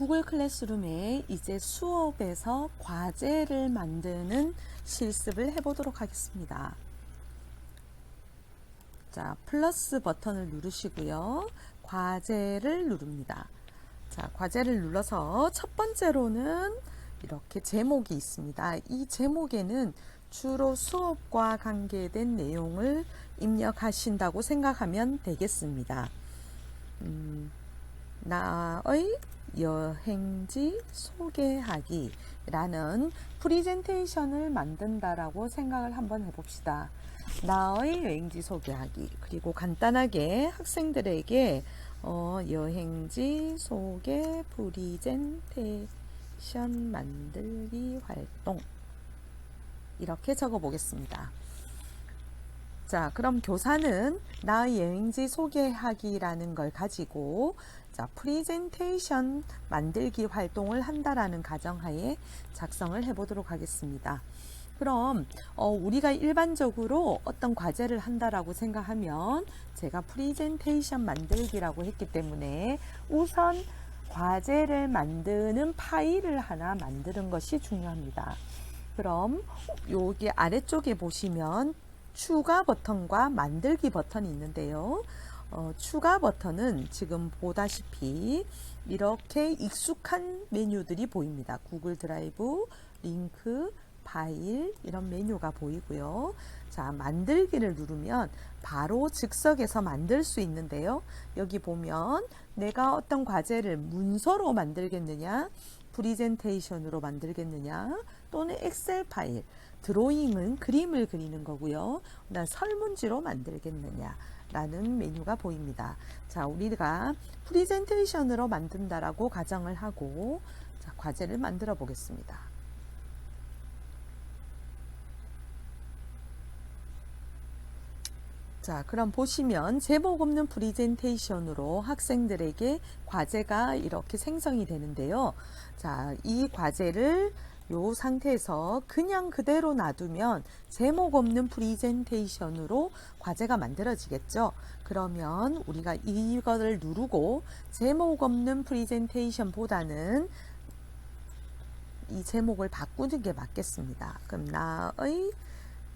구글 클래스룸에 이제 수업에서 과제를 만드는 실습을 해보도록 하겠습니다. 자, 플러스 버튼을 누르시고요. 과제를 누릅니다. 자, 과제를 눌러서 첫 번째로는 이렇게 제목이 있습니다. 이 제목에는 주로 수업과 관계된 내용을 입력하신다고 생각하면 되겠습니다. 나의 여행지 소개하기 라는 프리젠테이션을 만든다라고 생각을 한번 해봅시다. 나의 여행지 소개하기, 그리고 간단하게 학생들에게 여행지 소개 프리젠테이션 만들기 활동 이렇게 적어 보겠습니다. 자, 그럼 교사는 나의 여행지 소개하기라는 걸 가지고 자, 프리젠테이션 만들기 활동을 한다라는 가정하에 작성을 해보도록 하겠습니다. 그럼 우리가 일반적으로 어떤 과제를 한다라고 생각하면 제가 프리젠테이션 만들기라고 했기 때문에 우선 과제를 만드는 파일을 하나 만드는 것이 중요합니다. 그럼 여기 아래쪽에 보시면 추가 버튼과 만들기 버튼이 있는데요. 추가 버튼은 지금 보다시피 이렇게 익숙한 메뉴들이 보입니다. 구글 드라이브, 링크, 파일 이런 메뉴가 보이고요. 자, 만들기를 누르면 바로 즉석에서 만들 수 있는데요. 여기 보면 내가 어떤 과제를 문서로 만들겠느냐, 프리젠테이션으로 만들겠느냐, 또는 엑셀 파일, 드로잉은 그림을 그리는 거고요. 그다음 설문지로 만들겠느냐 라는 메뉴가 보입니다. 자, 우리가 프리젠테이션으로 만든다라고 가정을 하고 자, 과제를 만들어 보겠습니다. 자, 그럼 보시면 제목 없는 프리젠테이션으로 학생들에게 과제가 이렇게 생성이 되는데요. 자, 이 과제를 이 상태에서 그냥 그대로 놔두면 제목 없는 프리젠테이션으로 과제가 만들어지겠죠. 그러면 우리가 이거를 누르고 제목 없는 프리젠테이션보다는 이 제목을 바꾸는 게 맞겠습니다. 그럼 나의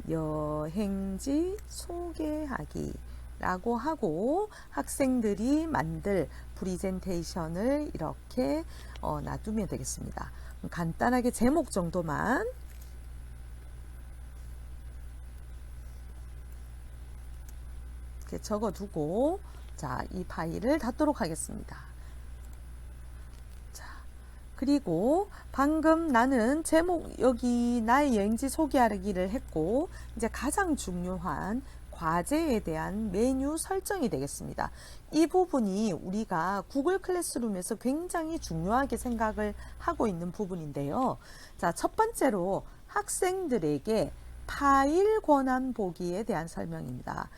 여행지 소개하기 라고 하고 학생들이 만들 프리젠테이션을 이렇게 놔두면 되겠습니다. 간단하게 제목 정도만 이렇게 적어두고 자, 이 파일을 닫도록 하겠습니다. 그리고 방금 나는 제목 여기 나의 여행지 소개하기를 했고 이제 가장 중요한 과제에 대한 메뉴 설정이 되겠습니다. 이 부분이 우리가 구글 클래스룸에서 굉장히 중요하게 생각을 하고 있는 부분인데요. 자, 첫 번째로 학생들에게 파일 권한 보기에 대한 설명입니다.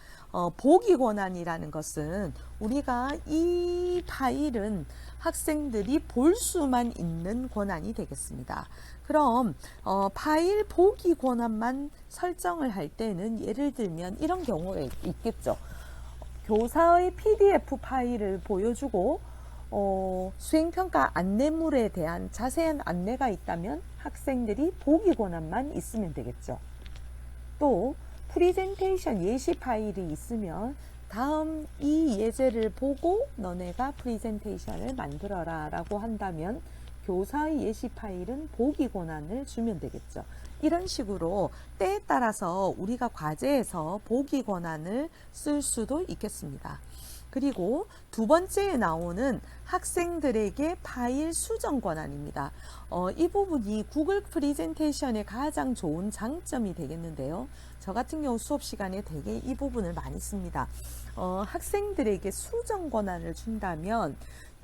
보기 권한이라는 것은 우리가 이 파일은 학생들이 볼 수만 있는 권한이 되겠습니다. 그럼 파일 보기 권한만 설정을 할 때는 예를 들면 이런 경우가 있겠죠. 교사의 PDF 파일을 보여주고 수행평가 안내물에 대한 자세한 안내가 있다면 학생들이 보기 권한만 있으면 되겠죠. 또 프리젠테이션 예시 파일이 있으면 다음 이 예제를 보고 너네가 프리젠테이션을 만들어라 라고 한다면 교사의 예시 파일은 보기 권한을 주면 되겠죠. 이런 식으로 때에 따라서 우리가 과제에서 보기 권한을 쓸 수도 있겠습니다. 그리고 두 번째에 나오는 학생들에게 파일 수정 권한입니다. 이 부분이 구글 프리젠테이션의 가장 좋은 장점이 되겠는데요. 저 같은 경우 수업 시간에 되게 이 부분을 많이 씁니다. 학생들에게 수정 권한을 준다면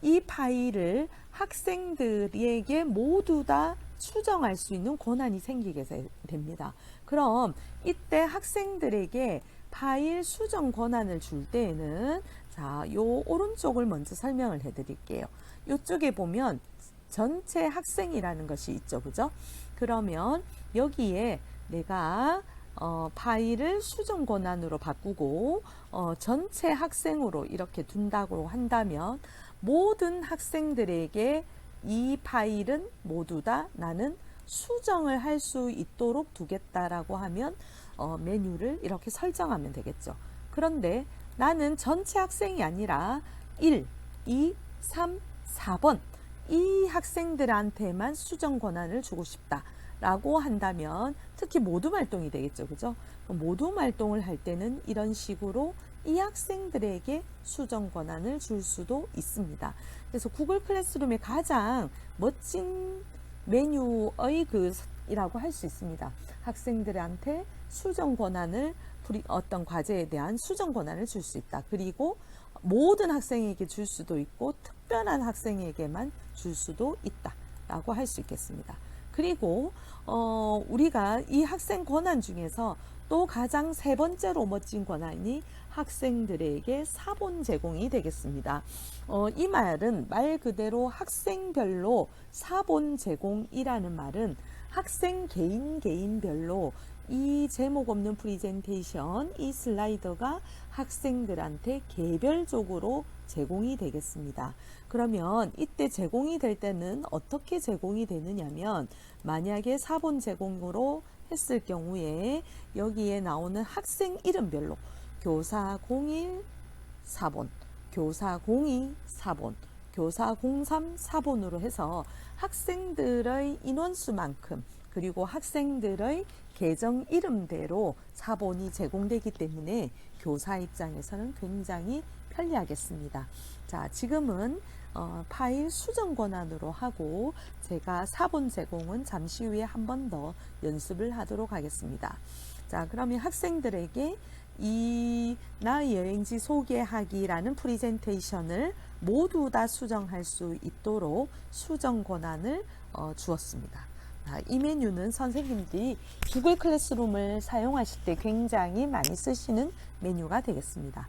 이 파일을 학생들에게 모두 다 수정할 수 있는 권한이 생기게 됩니다. 그럼 이때 학생들에게 파일 수정 권한을 줄 때에는 자, 요 오른쪽을 먼저 설명을 해 드릴게요. 이쪽에 보면 전체 학생이라는 것이 있죠. 그죠? 그러면 여기에 내가 파일을 수정 권한으로 바꾸고 전체 학생으로 이렇게 둔다고 한다면 모든 학생들에게 이 파일은 모두 다 나는 수정을 할 수 있도록 두겠다라고 하면 메뉴를 이렇게 설정하면 되겠죠. 그런데 나는 전체 학생이 아니라 1, 2, 3, 4번 이 학생들한테만 수정 권한을 주고 싶다 라고 한다면 특히 모둠 활동이 되겠죠. 그죠? 모둠 활동을 할 때는 이런 식으로 이 학생들에게 수정 권한을 줄 수도 있습니다. 그래서 구글 클래스룸의 가장 멋진 메뉴의 이라고 할 수 있습니다. 학생들한테 수정 권한을 어떤 과제에 대한 수정 권한을 줄 수 있다. 그리고 모든 학생에게 줄 수도 있고 특별한 학생에게만 줄 수도 있다 라고 할 수 있겠습니다. 그리고 우리가 이 학생 권한 중에서 또 가장 세 번째로 멋진 권한이 학생들에게 사본 제공이 되겠습니다. 이 말은 말 그대로 학생별로 사본 제공이라는 말은 학생 개인별로 이 제목 없는 프레젠테이션, 이 슬라이더가 학생들한테 개별적으로 제공이 되겠습니다. 그러면 이때 제공이 될 때는 어떻게 제공이 되느냐면 만약에 사본 제공으로 했을 경우에 여기에 나오는 학생 이름별로 교사 01 4번, 교사 02 4번, 교사 03 4번으로 해서 학생들의 인원수만큼 그리고 학생들의 계정 이름대로 사본이 제공되기 때문에 교사 입장에서는 굉장히 편리하겠습니다. 자, 지금은 파일 수정 권한으로 하고 제가 사본 제공은 잠시 후에 한 번 더 연습을 하도록 하겠습니다. 자, 그러면 학생들에게 이 나의 여행지 소개하기라는 프레젠테이션을 모두 다 수정할 수 있도록 수정 권한을 주었습니다. 이 메뉴는 선생님들이 구글 클래스룸을 사용하실 때 굉장히 많이 쓰시는 메뉴가 되겠습니다.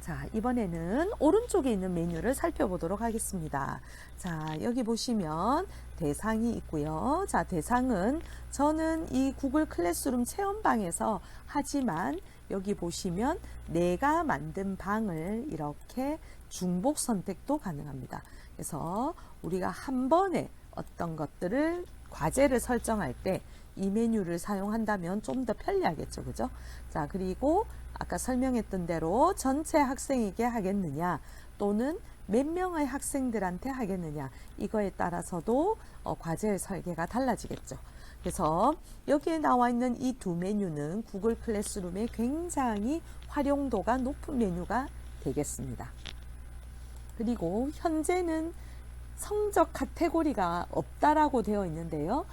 자, 이번에는 오른쪽에 있는 메뉴를 살펴보도록 하겠습니다. 자, 여기 보시면 대상이 있고요. 자, 대상은 저는 이 구글 클래스룸 체험방에서 하지만 여기 보시면 내가 만든 방을 이렇게 중복 선택도 가능합니다. 그래서 우리가 한 번에 어떤 것들을 과제를 설정할 때 이 메뉴를 사용한다면 좀 더 편리하겠죠. 그죠? 자, 그리고 아까 설명했던 대로 전체 학생에게 하겠느냐 또는 몇 명의 학생들한테 하겠느냐 이거에 따라서도 과제의 설계가 달라지겠죠. 그래서 여기에 나와 있는 이 두 메뉴는 구글 클래스룸에 굉장히 활용도가 높은 메뉴가 되겠습니다. 그리고 현재는 성적 카테고리가 없다라고 되어 있는데요.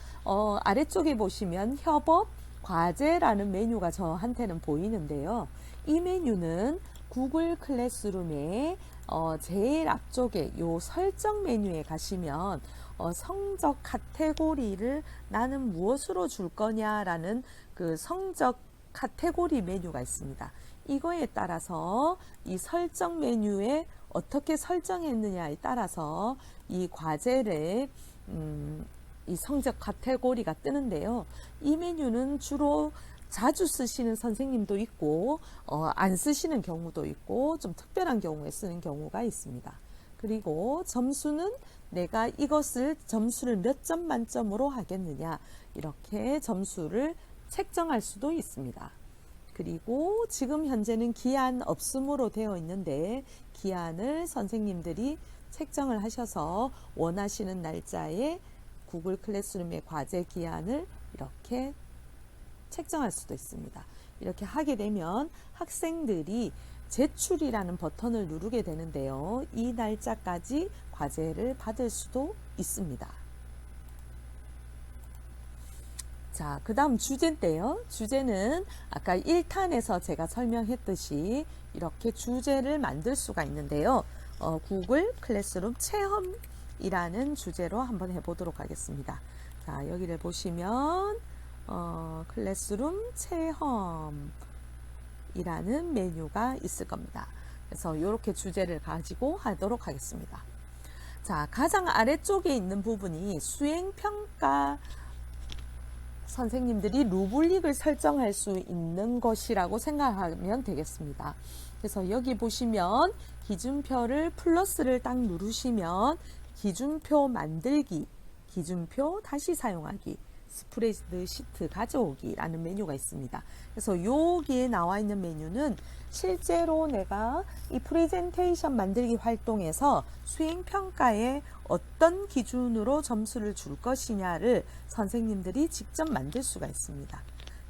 아래쪽에 보시면 협업, 과제라는 메뉴가 저한테는 보이는데요. 이 메뉴는 구글 클래스룸의 제일 앞쪽에 요 설정 메뉴에 가시면 성적 카테고리를 나는 무엇으로 줄 거냐라는 그 성적 카테고리 메뉴가 있습니다. 이거에 따라서 이 설정 메뉴에 어떻게 설정했느냐에 따라서 이 과제를 이 성적 카테고리가 뜨는데요. 이 메뉴는 주로 자주 쓰시는 선생님도 있고 안 쓰시는 경우도 있고 좀 특별한 경우에 쓰는 경우가 있습니다. 그리고 점수는 내가 이것을 점수를 몇 점 만점으로 하겠느냐 이렇게 점수를 책정할 수도 있습니다. 그리고 지금 현재는 기한 없음으로 되어 있는데 기한을 선생님들이 책정을 하셔서 원하시는 날짜에 구글 클래스룸의 과제 기한을 이렇게 책정할 수도 있습니다. 이렇게 하게 되면 학생들이 제출이라는 버튼을 누르게 되는데요. 이 날짜까지 과제를 받을 수도 있습니다. 자, 그 다음 주제인데요. 주제는 아까 1탄에서 제가 설명했듯이 이렇게 주제를 만들 수가 있는데요. 구글 클래스룸 체험이라는 주제로 한번 해보도록 하겠습니다. 자, 여기를 보시면 클래스룸 체험이라는 메뉴가 있을 겁니다. 그래서 이렇게 주제를 가지고 하도록 하겠습니다. 자, 가장 아래쪽에 있는 부분이 수행평가 선생님들이 루블릭을 설정할 수 있는 것이라고 생각하면 되겠습니다. 그래서 여기 보시면 기준표를 플러스를 딱 누르시면 기준표 만들기, 기준표 다시 사용하기, 스프레드시트 가져오기라는 메뉴가 있습니다. 그래서 여기에 나와 있는 메뉴는 실제로 내가 이 프레젠테이션 만들기 활동에서 수행평가에 어떤 기준으로 점수를 줄 것이냐를 선생님들이 직접 만들 수가 있습니다.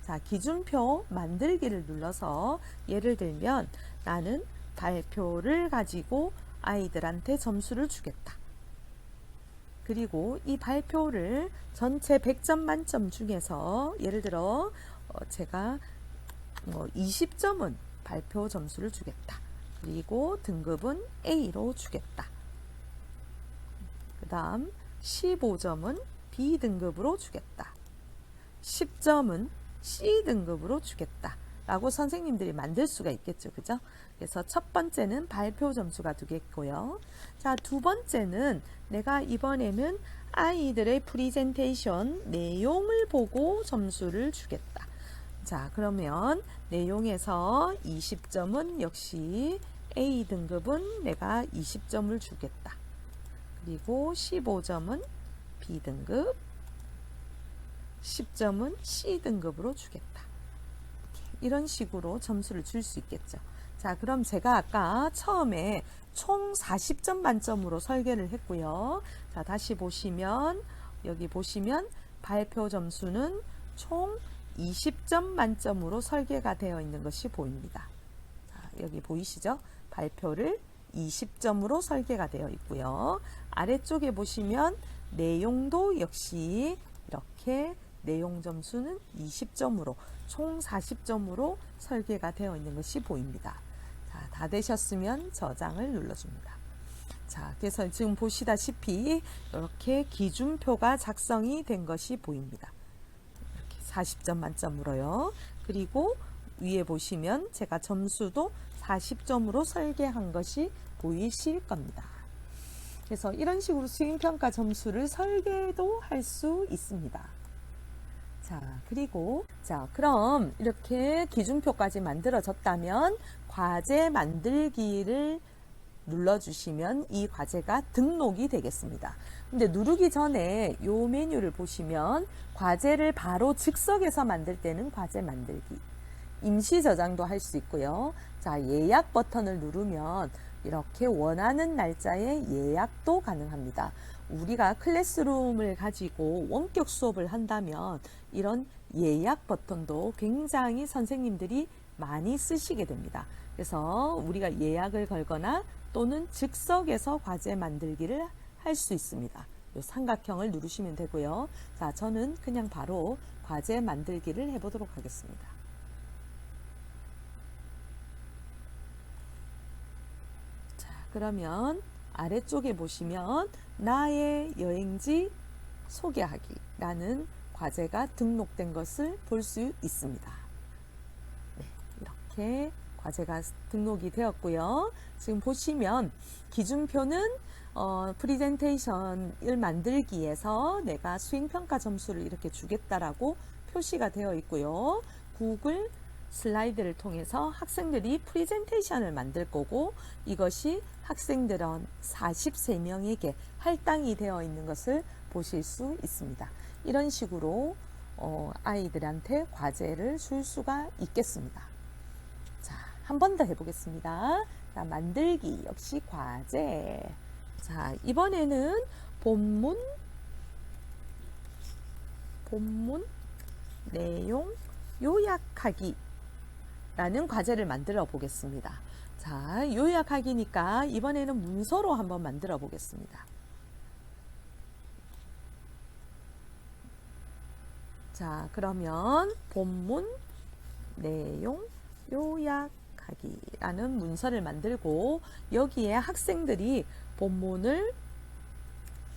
자, 기준표 만들기를 눌러서 예를 들면 나는 발표를 가지고 아이들한테 점수를 주겠다. 그리고 이 발표를 전체 100점 만점 중에서 예를 들어 제가 20점은 발표 점수를 주겠다. 그리고 등급은 A로 주겠다. 그 다음 15점은 B 등급으로 주겠다. 10점은 C 등급으로 주겠다. 라고 선생님들이 만들 수가 있겠죠. 그죠? 그래서 첫 번째는 발표 점수가 되겠고요. 자, 두 번째는 내가 이번에는 아이들의 프리젠테이션 내용을 보고 점수를 주겠다. 자, 그러면 내용에서 20점은 역시 A 등급은 내가 20점을 주겠다. 그리고 15점은 B 등급, 10점은 C 등급으로 주겠다. 이런 식으로 점수를 줄 수 있겠죠. 자, 그럼 제가 아까 처음에 총 40점 만점으로 설계를 했고요. 자, 다시 보시면 여기 보시면 발표 점수는 총 20점 만점으로 설계가 되어 있는 것이 보입니다. 자, 여기 보이시죠? 발표를 20점으로 설계가 되어 있고요. 아래쪽에 보시면 내용도 역시 이렇게 내용 점수는 20점으로 총 40점으로 설계가 되어 있는 것이 보입니다. 자, 다 되셨으면 저장을 눌러줍니다. 자, 그래서 지금 보시다시피 이렇게 기준표가 작성이 된 것이 보입니다. 이렇게 40점 만점으로요. 그리고 위에 보시면 제가 점수도 40점으로 설계한 것이 보이실 겁니다. 그래서 이런 식으로 수행평가 점수를 설계도 할 수 있습니다. 자, 그리고 그럼 이렇게 기준표까지 만들어졌다면 과제 만들기를 눌러주시면 이 과제가 등록이 되겠습니다. 근데 누르기 전에 이 메뉴를 보시면 과제를 바로 즉석에서 만들 때는 과제 만들기, 임시 저장도 할 수 있고요. 자, 예약 버튼을 누르면 이렇게 원하는 날짜에 예약도 가능합니다. 우리가 클래스룸을 가지고 원격 수업을 한다면 이런 예약 버튼도 굉장히 선생님들이 많이 쓰시게 됩니다. 그래서 우리가 예약을 걸거나 또는 즉석에서 과제 만들기를 할 수 있습니다. 이 삼각형을 누르시면 되고요. 자, 저는 그냥 바로 과제 만들기를 해보도록 하겠습니다. 자, 그러면 아래쪽에 보시면 나의 여행지 소개하기라는 과제가 등록된 것을 볼 수 있습니다. 네, 이렇게 과제가 등록이 되었고요. 지금 보시면 기준표는 프리젠테이션을 만들기에서 내가 수행평가 점수를 이렇게 주겠다라고 표시가 되어 있고요. 구글 슬라이드를 통해서 학생들이 프리젠테이션을 만들 거고 이것이 학생들은 43명에게 할당이 되어 있는 것을 보실 수 있습니다. 이런 식으로 아이들한테 과제를 줄 수가 있겠습니다. 자, 한 번 더 해보겠습니다. 자, 만들기 역시 과제. 자, 이번에는 본문 내용 요약하기 라는 과제를 만들어 보겠습니다. 자, 요약하기니까 이번에는 문서로 한번 만들어 보겠습니다. 자, 그러면 본문 내용 요약하기라는 문서를 만들고 여기에 학생들이 본문을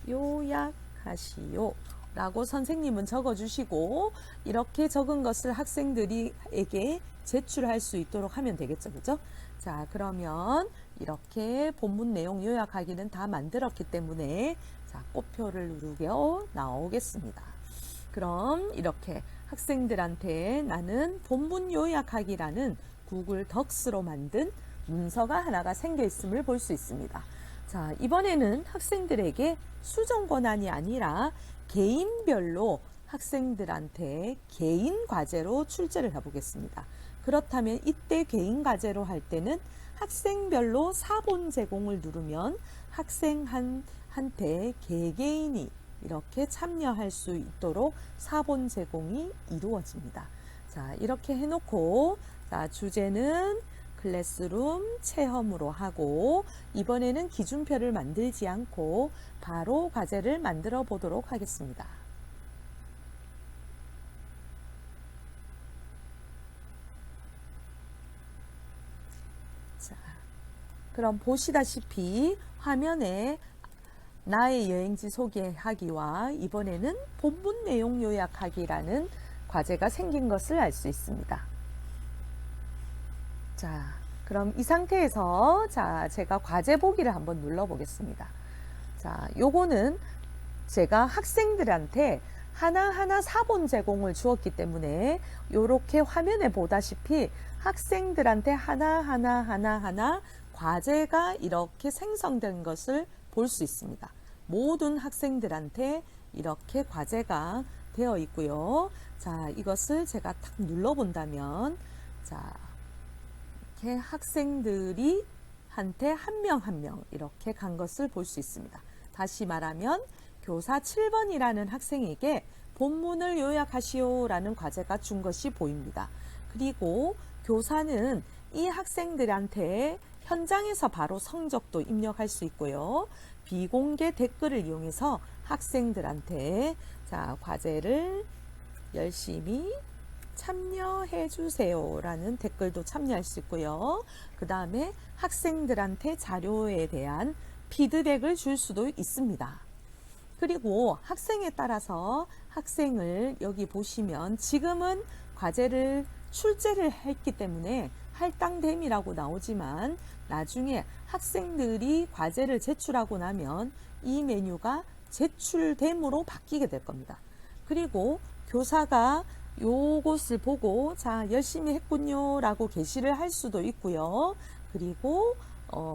요약하시오 라고 선생님은 적어주시고 이렇게 적은 것을 학생들에게 제출할 수 있도록 하면 되겠죠. 그죠? 자, 그러면 이렇게 본문 내용 요약하기는 다 만들었기 때문에 자, 꽃표를 누르고 나오겠습니다. 그럼 이렇게 학생들한테 나는 본문 요약하기라는 구글 덕스로 만든 문서가 하나가 생겨 있음을 볼 수 있습니다. 자, 이번에는 학생들에게 수정 권한이 아니라 개인별로 학생들한테 개인 과제로 출제를 해보겠습니다. 그렇다면 이때 개인 과제로 할 때는 학생별로 사본 제공을 누르면 학생한테 개개인이 이렇게 참여할 수 있도록 사본 제공이 이루어집니다. 자, 이렇게 해놓고, 자, 주제는 클래스룸 체험으로 하고, 이번에는 기준표를 만들지 않고 바로 과제를 만들어 보도록 하겠습니다. 자, 그럼 보시다시피 화면에 나의 여행지 소개하기와 이번에는 본문 내용 요약하기라는 과제가 생긴 것을 알 수 있습니다. 자, 그럼 이 상태에서 제가 과제 보기를 한번 눌러 보겠습니다. 자, 요거는 제가 학생들한테 하나하나 사본 제공을 주었기 때문에 이렇게 화면에 보다시피 학생들한테 하나하나 과제가 이렇게 생성된 것을 볼 수 있습니다. 모든 학생들한테 이렇게 과제가 되어 있고요. 자, 이것을 제가 탁 눌러 본다면, 자, 이렇게 학생들이 한테 한 명 한 명 이렇게 간 것을 볼 수 있습니다. 다시 말하면 교사 7번이라는 학생에게 본문을 요약하시오라는 과제가 준 것이 보입니다. 그리고 교사는 이 학생들한테 현장에서 바로 성적도 입력할 수 있고요. 비공개 댓글을 이용해서 학생들한테 과제를 열심히 참여해 주세요 라는 댓글도 참여할 수 있고요. 그 다음에 학생들한테 자료에 대한 피드백을 줄 수도 있습니다. 그리고 학생에 따라서 학생을 여기 보시면 지금은 과제를 출제를 했기 때문에 할당됨이라고 나오지만 나중에 학생들이 과제를 제출하고 나면 이 메뉴가 제출됨으로 바뀌게 될 겁니다. 그리고 교사가 요것을 보고 열심히 했군요 라고 게시를 할 수도 있고요. 그리고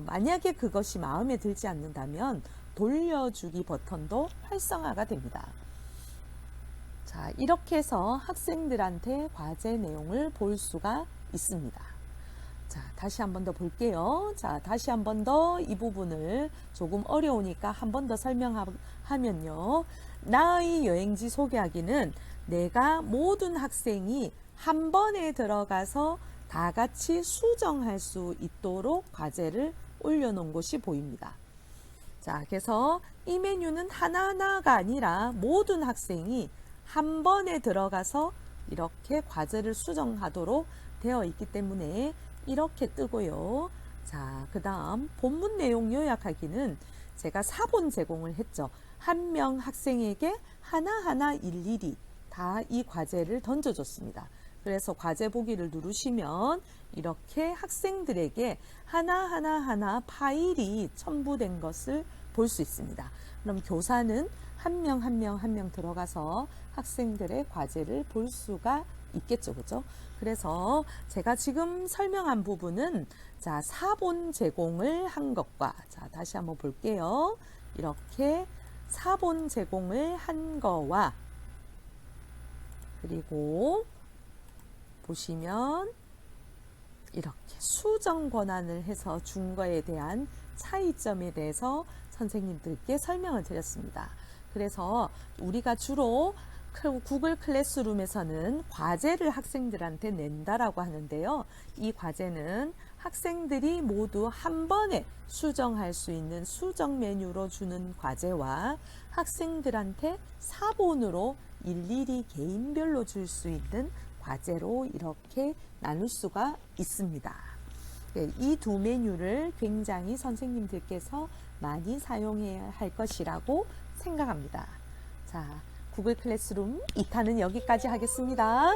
만약에 그것이 마음에 들지 않는다면 돌려주기 버튼도 활성화가 됩니다. 자, 이렇게 해서 학생들한테 과제 내용을 볼 수가 있습니다. 자, 다시 한 번 더 볼게요. 자, 다시 한 번 더 이 부분을 조금 어려우니까 한 번 더 설명하면요. 나의 여행지 소개하기는 내가 모든 학생이 한 번에 들어가서 다 같이 수정할 수 있도록 과제를 올려놓은 것이 보입니다. 자, 그래서 이 메뉴는 하나하나가 아니라 모든 학생이 한 번에 들어가서 이렇게 과제를 수정하도록 되어 있기 때문에 이렇게 뜨고요. 자, 그 다음 본문 내용 요약하기는 제가 사본 제공을 했죠. 한 명 학생에게 하나하나 일일이 다 이 과제를 던져줬습니다. 그래서 과제 보기를 누르시면 이렇게 학생들에게 하나하나 파일이 첨부된 것을 볼 수 있습니다. 그럼 교사는 한 명 들어가서 학생들의 과제를 볼 수가 있겠죠. 그죠? 그래서 제가 지금 설명한 부분은 사본 제공을 한 것과 다시 한번 볼게요. 이렇게 사본 제공을 한 거와 그리고 보시면 이렇게 수정 권한을 해서 준 거에 대한 차이점에 대해서 선생님들께 설명을 드렸습니다. 그래서 우리가 주로 구글 클래스룸에서는 과제를 학생들한테 낸다라고 하는데요. 이 과제는 학생들이 모두 한 번에 수정할 수 있는 수정 메뉴로 주는 과제와 학생들한테 사본으로 일일이 개인별로 줄 수 있는 과제로 이렇게 나눌 수가 있습니다. 이 두 메뉴를 굉장히 선생님들께서 많이 사용해야 할 것이라고 생각합니다. 자, 구글 클래스룸 2탄은 여기까지 하겠습니다.